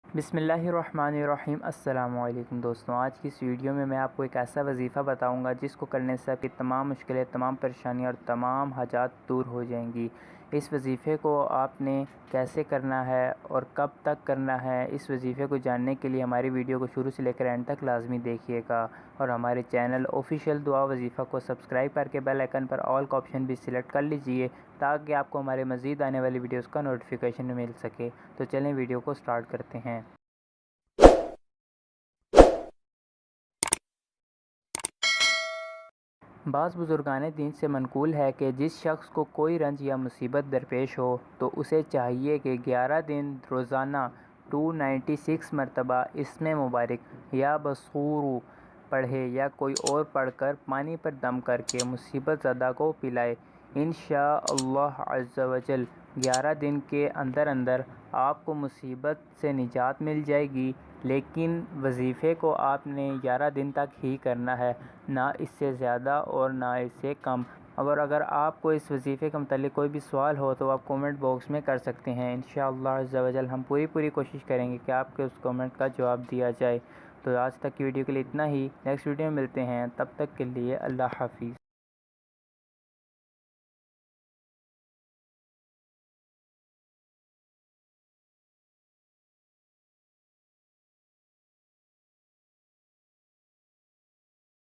बिस्मिल्लाहिर्रहमानिर्रहीम। अस्सलाम वालेकुम दोस्तों, आज की इस वीडियो में मैं आपको एक ऐसा वजीफ़ा बताऊंगा जिसको करने से आपकी तमाम मुश्किलें, तमाम परेशानियां और तमाम हाजात दूर हो जाएंगी। इस वजीफ़े को आपने कैसे करना है और कब तक करना है, इस वजीफ़े को जानने के लिए हमारी वीडियो को शुरू से लेकर एंड तक लाजमी देखिएगा और हमारे चैनल ऑफिशियल दुआ वजीफ़ा को सब्सक्राइब करके बेल आइकन पर ऑल का ऑप्शन भी सिलेक्ट कर लीजिए ताकि आपको हमारे मज़ीद आने वाली वीडियोस का नोटिफिकेशन मिल सके। तो चलें वीडियो को स्टार्ट करते हैं। बाज़ बुज़ुर्गान दीन से मनक़ूल है कि जिस शख्स को कोई रंज या मुसीबत दरपेश हो तो उसे चाहिए कि 11 दिन रोज़ाना 296 मरतबा इस्म मुबारक या बसूरू पढ़े या कोई और पढ़कर पानी पर दम करके मुसीबत ज़दा को पिलाए। इंशाअल्लाह अज़्ज़ा वजल 11 दिन के अंदर अंदर आपको मुसीबत से निजात मिल जाएगी। लेकिन वजीफ़े को आपने 11 दिन तक ही करना है, ना इससे ज़्यादा और ना इससे कम। अगर आपको इस वजीफ़े के मतलब कोई भी सवाल हो तो आप कमेंट बॉक्स में कर सकते हैं। इंशाअल्लाह अज़्ज़ा वजल हम पूरी कोशिश करेंगे कि आपके उस कमेंट का जवाब दिया जाए। तो आज तक की वीडियो के लिए इतना ही। नेक्स्ट वीडियो में मिलते हैं, तब तक के लिए अल्लाह हाफ़िज़।